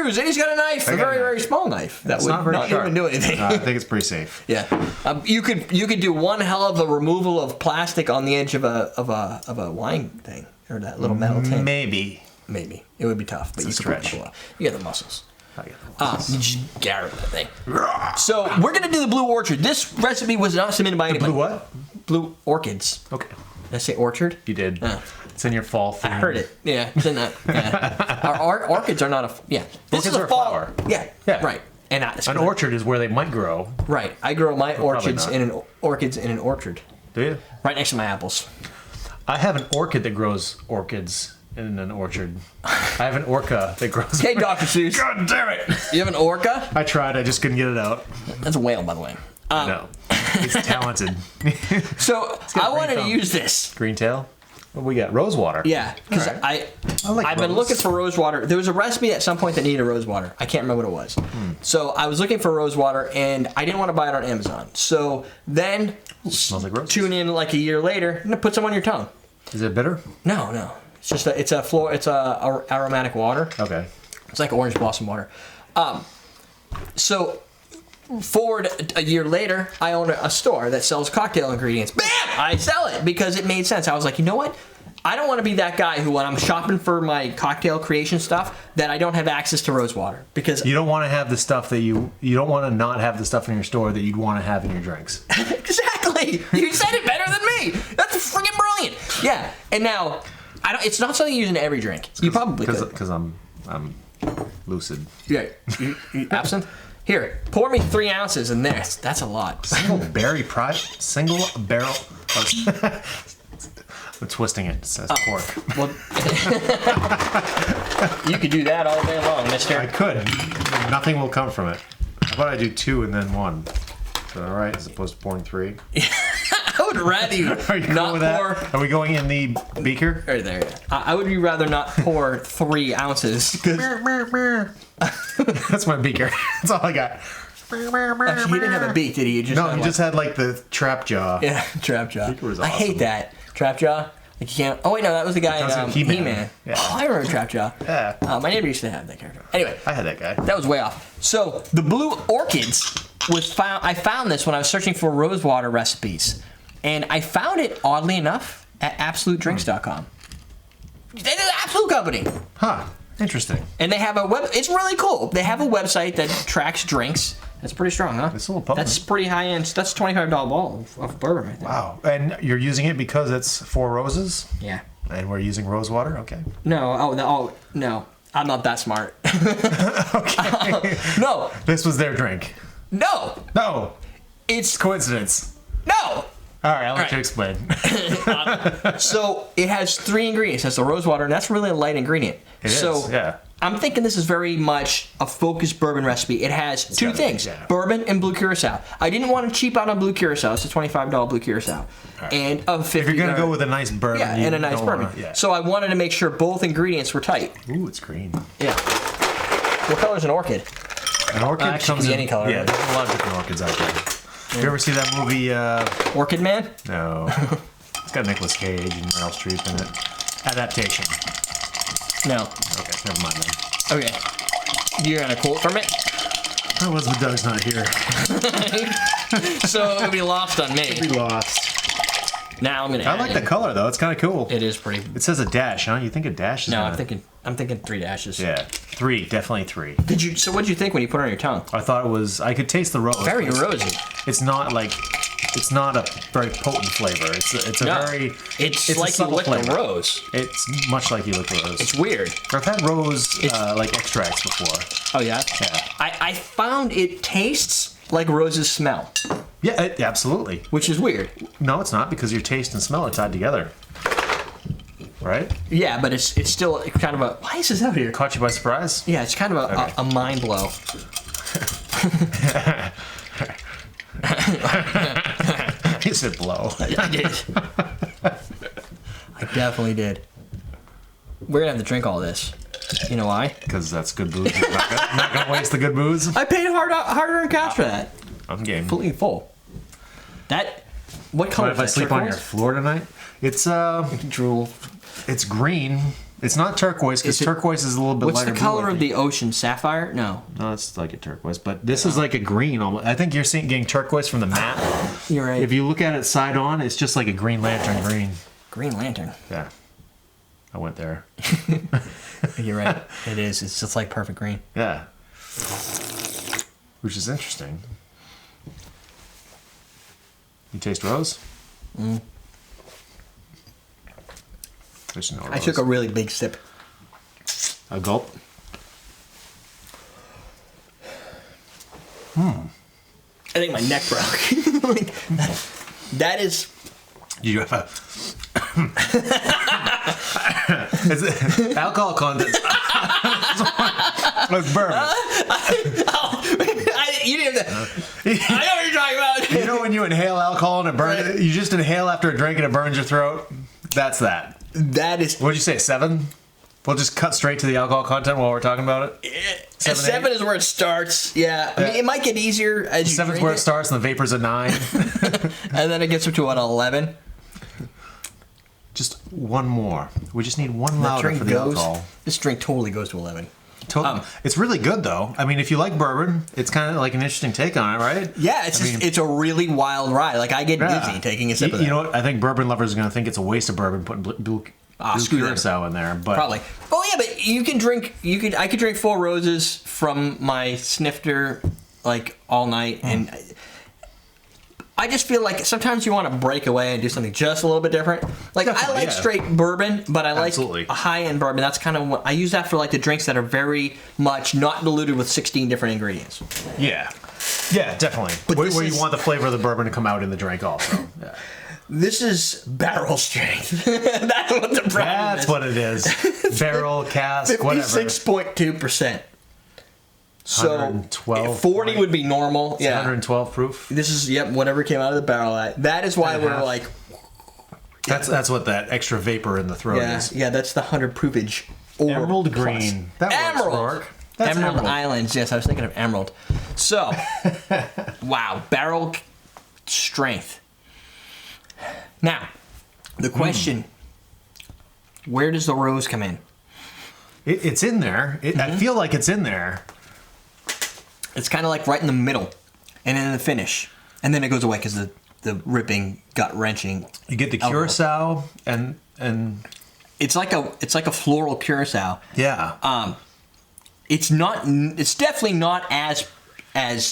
screws, and he's got a knife, a very, very small knife that would not even do anything. I think it's pretty safe. Yeah, you could do one hell of a removal of plastic on the edge of a wine thing or that little metal tin. Maybe It would be tough, but you could stretch. You got the muscles. You just garrot that thing. So we're gonna do the Blue Orchard. This recipe was not submitted by anybody. Blue what? Blue Orchids. Okay. Did I say orchard? You did. It's in your fall theme. I heard it. Yeah, it's in that. Yeah. Our orchids are not a. Yeah. This Orchids is are a fall. flower. Yeah. Yeah. Right. And an orchard is where they might grow. Right. I grow my orchids not. in an orchard. Do you? Right next to my apples. I have an orchid that grows orchids in an orchard. I have an orca that grows. Hey, Dr. Seuss. God damn it! You have an orca? I tried. I just couldn't get it out. That's a whale, by the way. No. He's talented. So I wanted to use this. Green tail? What we got? Rose water. Yeah, because Right. I've been looking for rose water. There was a recipe at some point that needed rose water. I can't remember what it was. So I was looking for rose water, and I didn't want to buy it on Amazon. So then Smells like roses. tune in like a year later and put some on your tongue. Is it bitter? No. It's just it's a aromatic water. Okay. It's like orange blossom water. So forward a year later, I own a store that sells cocktail ingredients. Bam! I sell it because it made sense. I was like, you know what? I don't want to be that guy who, when I'm shopping for my cocktail creation stuff, that I don't have access to rose water because You don't want to have the stuff that you don't want to not have the stuff in your store that you'd want to have in your drinks. Exactly. You said it better than me. That's freaking brilliant. Yeah. And now, it's not something you use in every drink. You probably could. Because I'm lucid. Yeah. You absinthe? Here, pour me 3 ounces in this. That's a lot. Single barrel. I'm twisting it. It says pork. Well, you could do that all day long, mister. I could. Nothing will come from it. How about I do 2 and then 1? Is that all right? As opposed to pouring 3? I would rather you Are you not cool with that? pour. Are we going in the beaker? Right there. Yeah. I would rather not pour 3 ounces. That's my beaker. That's all I got. Actually, he didn't have a beak, did he? He just had like the trap jaw. Yeah, trap jaw. Beaker was I hate awesome. that trap jaw. Like you can't. Oh wait, no, that was the guy That in was He-Man. Yeah. Oh, I remember trap jaw. Yeah. My neighbor used to have that character. Anyway, I had that guy. that was way off. So the Blue Orchids was found. I found this when I was searching for rose water recipes, and I found it oddly enough at AbsoluteDrinks.com. They're the Absolute company. Huh. Interesting. And they have a web. It's really cool. They have a website that tracks drinks. That's pretty strong, huh? It's a little potent. That's pretty high end. That's a $25 bottle of bourbon right there. Wow. And you're using it because it's 4 roses? Yeah. And we're using rose water? Okay. No. No. I'm not that smart. Okay. No. This was their drink. No. No. It's Coincidence. no. All right, I'll let you right. explain. So it has 3 ingredients. It has the rose water, and that's really a light ingredient. It is, so yeah. I'm thinking this is very much a focused bourbon recipe. It has 2 gotta be, things, yeah. bourbon and blue curacao. I didn't want to cheap out on blue curacao. It's a $25 blue curacao. Right. And a 50. If you're going to go with a nice bourbon, yeah, you and a nice don't bourbon. wanna- yeah. So I wanted to make sure both ingredients were tight. Ooh, it's green. Yeah. What color is an orchid? An orchid Actually, comes can be in any color, Yeah, right? there's a lot of different orchids out there. You ever see that movie? Orchid Man? No. It's got Nicolas Cage and Meryl Streep in it. Adaptation. No. Okay, never mind then. Okay. You're gonna quote from it? That was the Doug's not here. So it'll be lost on me. We lost. Now I'm gonna. I like the color though. It's kind of cool. It is pretty. It says a dash, huh? You think a dash is No, gonna... I'm thinking 3 dashes. Yeah, 3, definitely 3. Did you? So what did you think when you put it on your tongue? I thought it was. I could taste the rose. Very rosy. It's not like. It's not a very potent flavor. It's a No, very. it's a like you subtle licked a flavor. rose. It's much like you licked a rose. It's weird. I've had rose like extracts before. Oh yeah. Yeah. I found it tastes like roses smell, Yeah, absolutely. which is weird. No, it's not because your taste and smell are tied together. Right? Yeah, but it's still kind of a. Why is this out here? Caught you by surprise? Yeah, it's kind of Okay. a mind blow. You said blow. I did. I definitely did. We're gonna have to drink all this. You know why? Because that's good booze. You're not gonna waste the good booze. I paid hard earned cash for that. I'm game. Completely full. That. What color Mind if I is that? sleep on your Turquoise? floor tonight? It's Drool. it's green. It's not turquoise because turquoise is a little bit What's lighter. the color blue, of the ocean? Sapphire? No. No, it's like a turquoise, but this is like a green almost. I think you're getting turquoise from the map. You're right. If you look at it side on, it's just like a Green Lantern green. Green Lantern. Yeah. I went there. You're right. It is. It's just like perfect green. Yeah. Which is interesting. You taste rose? There's no rose. I took a really big sip. A gulp? I think my neck broke. Like, that is. You have a. It's alcohol content. It's bourbon. You didn't have to, I know what you're talking about. You know when you inhale alcohol and it burns? Right. You just inhale after a drink and it burns your throat? That's that. That is. What'd you say, 7? We'll just cut straight to the alcohol content while we're talking about it? 7 is where it starts. Yeah. I mean, it might get easier as you 7's drink where it starts and the vapor's a 9. And then it gets up to what, 11? Just one more. We just need one louder for the alcohol. This drink totally goes to 11. It's really good though. I mean, if you like bourbon, it's kind of like an interesting take on it, right? Yeah, it's a really wild ride. Like I get dizzy taking a sip of that. You know what? I think bourbon lovers are going to think it's a waste of bourbon putting blue Curacao in there, but probably. Oh yeah, but you can drink. I could drink 4 roses from my snifter like all night, and I just feel like sometimes you want to break away and do something just a little bit different. Like Definitely, I like straight bourbon, but I like Absolutely. a high-end bourbon. That's kind of what I use that for, like the drinks that are very much not diluted with 16 different ingredients. yeah, definitely. But Where this you is- want the flavor of the bourbon to come out in the drink, also. Yeah. This is barrel strength. That's what the problem That's is. what it is. Barrel, cask, whatever. 56.2%. So 112 40 point. would be normal. Yeah. 112 proof. This is whatever came out of the barrel at. That is why we're like That's what that extra vapor in the throat is. yeah, that's the 100 proofage. Or Emerald plus. green. That works, Emerald. Rourke. That's Emerald emerald. Islands. Yes, I was thinking of emerald. So, wow, barrel strength. Now, the question: where does the rose come in? It's in there. I feel like it's in there. It's kind of like right in the middle, and then the finish, and then it goes away because the ripping, gut wrenching. You get the curacao and It's like a floral curacao. yeah. It's not. It's definitely not as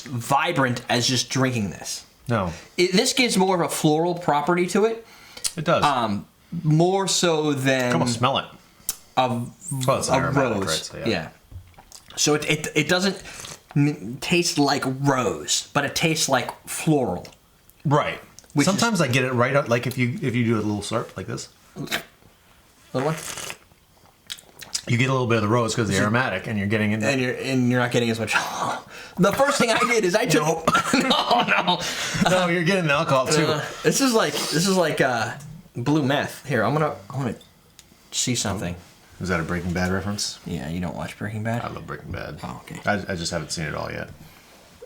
vibrant as just drinking this. No, This gives more of a floral property to it, it does. more so than Come on, smell it. of it's a aromatic, rose. right? So, yeah. So it doesn't taste like rose, but it tastes like floral. Right. Which Sometimes I get it right out. Like if you do a little slurp like this, Little one? you get a little bit of the rose because the aromatic, and you're getting it. And you're not getting as much. The first thing I did is I took. No. No, you're getting the alcohol too. This is like blue meth. Here, I want to see something. Is that a Breaking Bad reference? Yeah, you don't watch Breaking Bad? I love Breaking Bad. Oh, okay. I just haven't seen it all yet.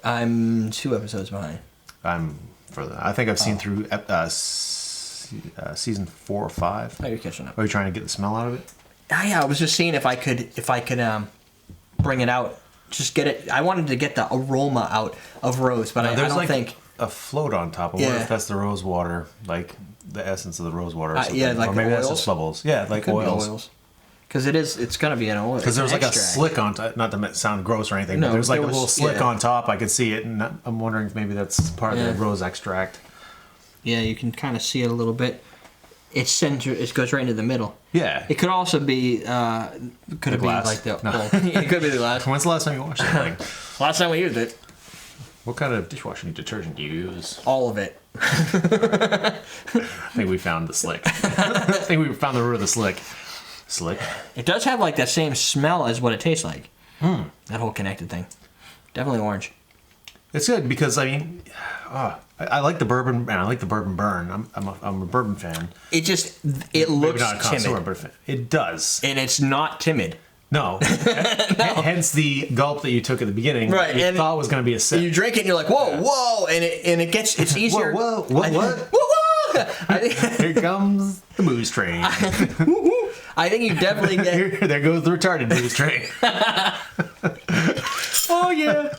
I'm 2 episodes behind. I'm further. I think I've seen through season 4 or 5. Oh, you're catching up. Are you trying to get the smell out of it? Oh, yeah, I was just seeing if I could bring it out. Just get it. I wanted to get the aroma out of rose, but I There's don't like think. a float on top. I wonder Yeah. if that's the rose water, like the essence of the rose water or something. yeah, like or maybe the that's oils? just bubbles. Yeah, like Could be oils. Because it's gonna be an oil. Because there was like extract. a slick on top. Not to sound gross or anything, No, but there's like there a was- little slick yeah. on top. I could see it, and I'm wondering if maybe that's part of Yeah. the rose extract. Yeah, you can kind of see it a little bit. It's center. It goes right into the middle. Yeah. It could also be. Could it be glass? like the? No. Well, it could be the glass. When's the last time you washed that thing? Last time we used it, What kind of dishwashing detergent do you use? all of it. I think we found the slick. I think we found the root of the slick. Slick. It does have like that same smell as what it tastes like. That whole connected thing. Definitely orange. It's good because I mean, I like the bourbon and I like the bourbon burn. I'm a bourbon fan. It just Maybe it looks not a connoisseur, timid, but a fan. It does. and it's not timid. No. Hence the gulp that you took at the beginning. Right, You and thought was going to be a sip. You drink it and you're like, whoa, and it's easier. Whoa, what? Whoa, whoa. Here comes the booze train. I I think you definitely get. There goes the retarded news train. Oh yeah.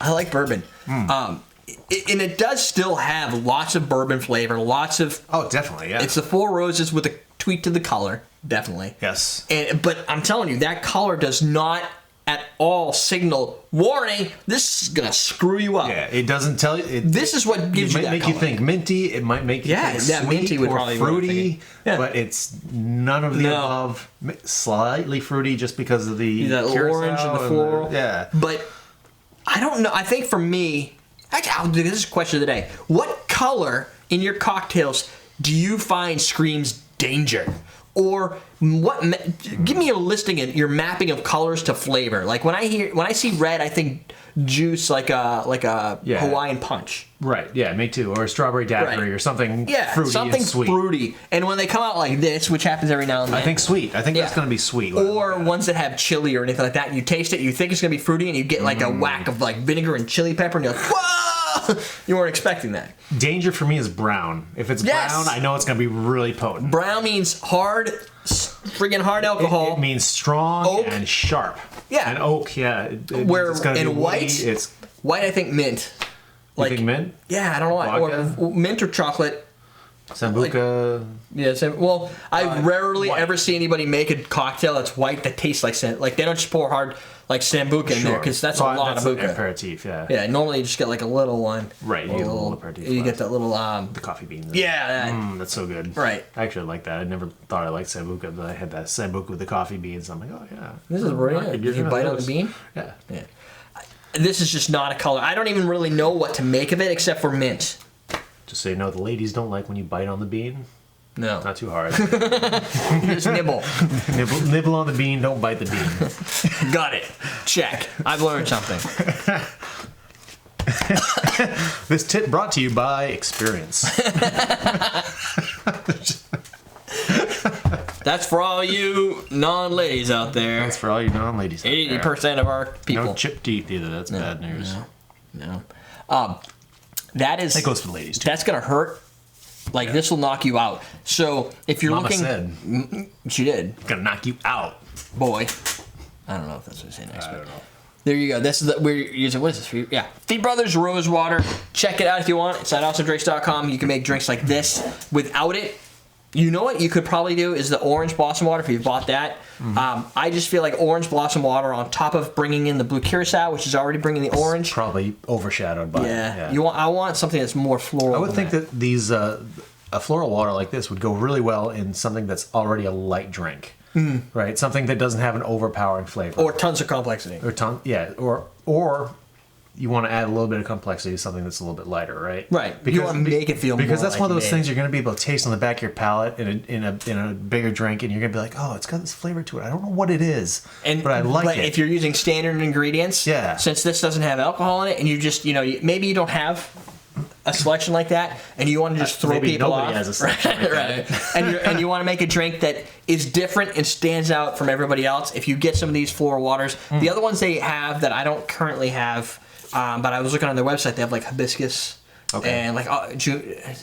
I like bourbon. And it does still have lots of bourbon flavor, lots of. Oh, definitely, yeah. It's the Four Roses with a tweak to the color, definitely. Yes. But I'm telling you, that color does not at all signal warning. This is gonna screw you up. Yeah, it doesn't tell you. This is what gives you that It might make color. you think minty. It might make you think that sweet minty would or probably be what I'm fruity. thinking. Yeah. But it's none of the above. Slightly fruity just because of the that Curacao orange and the floral. Yeah. But I don't know. I think for me, actually, this is a question of the day. What color in your cocktails do you find screams danger? Or give me a listing of your mapping of colors to flavor. Like when I see red, I think juice, like a Hawaiian punch. Right. Yeah. Me too. Or strawberry daiquiri or something. Fruity something and sweet. fruity. And when they come out like this, which happens every now and then, I think sweet. I think that's going to be sweet. Or ones that have chili or anything like that. And you taste it, you think it's going to be fruity, and you get like a whack of like vinegar and chili pepper, and you're like, whoa! You weren't expecting that. Danger for me is brown. If it's brown, I know it's going to be really potent. Brown means friggin' hard alcohol. It means strong Oak. and sharp. Yeah. And oak, yeah. Where it's gonna be in white, woody, it's white, I think mint. you think mint? Yeah, I don't know why. Vodka? Or mint or chocolate. Sambuca. Yeah, well, I rarely white. ever see anybody make a cocktail that's white that tastes like like they don't just pour hard like sambuca in there because that's a lot of an buca. aperitif, yeah. Yeah, normally you just get like a little one. Right, you get a little aperitif. You get that little the coffee beans. Yeah, that's so good. Right. I actually like that. I never thought I liked sambuca, but I had that sambuca with the coffee beans. I'm like, oh yeah. this is brilliant. Did you bite on the bean? Yeah. Yeah. This is just not a color. I don't even really know what to make of it except for mint. Just so you know, the ladies don't like when you bite on the bean. No. Not too hard. Just nibble. nibble on the bean, don't bite the bean. Got it. Check. I've learned something. This tip brought to you by experience. That's for all you non-ladies out there. That's for all you non-ladies out there. 80% of our people. No chipped teeth either. That's bad news. No. That goes for the ladies too. That's gonna hurt. Like this will knock you out. So if you're Mama looking, said, she did. gonna knock you out, boy. I don't know if that's what I say next. I don't know. There you go. This is we're using. What is this? Yeah, Feed Brothers Rose Water. Check it out if you want. It's at awesomedrinks.com. You can make drinks like this without it. You know what you could probably do is the orange blossom water if you've bought that. I just feel like orange blossom water on top of bringing in the blue curacao, which is already bringing the orange. Probably overshadowed by Yeah. it. I want something that's more floral. I would think that these a floral water like this would go really well in something that's already a light drink, right? Something that doesn't have an overpowering flavor or tons of complexity. or you want to add a little bit of complexity to something that's a little bit lighter, right? Right. You want to make it feel because more that's like one of those mint. things you're going to be able to taste on the back of your palate in a bigger drink, and you're going to be like, oh, it's got this flavor to it. I don't know what it is, but I like it. If you're using standard ingredients, since this doesn't have alcohol in it, and you just maybe you don't have a selection like that, and you want to just throw Maybe people nobody off, has a selection like that. and you want to make a drink that is different and stands out from everybody else. If you get some of these floral waters, the other ones they have that I don't currently have, but I was looking on their website, they have like hibiscus and like is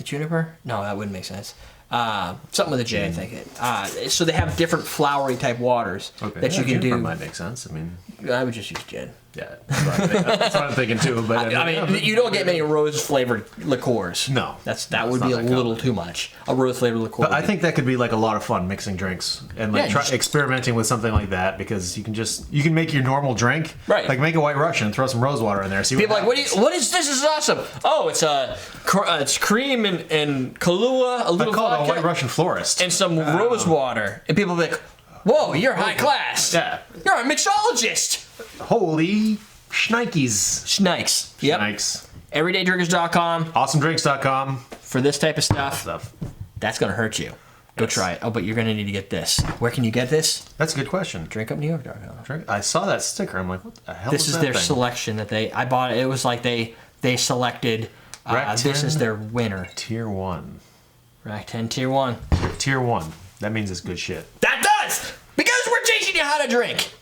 it juniper? No, that wouldn't make sense. Something with a J, I think. So they have different flowery type waters that you can do. Might make sense. I mean, I would just use gin. Yeah, that's what I'm thinking too. But I mean, you don't get many rose flavored liqueurs. No, that would be a little too much. A rose flavored liqueur. But I think that could be like a lot of fun mixing drinks and like experimenting with something like that, because you can make your normal drink, right? Like make a White Russian and throw some rose water in there. See people what is this? Is awesome. Oh, it's cream and Kahlua, a little vodka, vodka, a White Russian florist, and some rose water, and people be like, "Whoa, you're high class. Yeah, you're a mixologist." Holy shnikes. Schnikes. Yep. Schnikes. Everydaydrinkers.com. Awesomedrinks.com. For this type of stuff. That's going to hurt you. Go try it. Oh, but you're going to need to get this. Where can you get this? That's a good question. DrinkUpNewYork.com. I saw that sticker. I'm like, what the hell this is that their thing? selection that I bought. It was like they selected, this is their winner. Tier 1. Rack 10 Tier 1. Tier 1. That means it's good shit. That does! Because we're teaching you how to drink.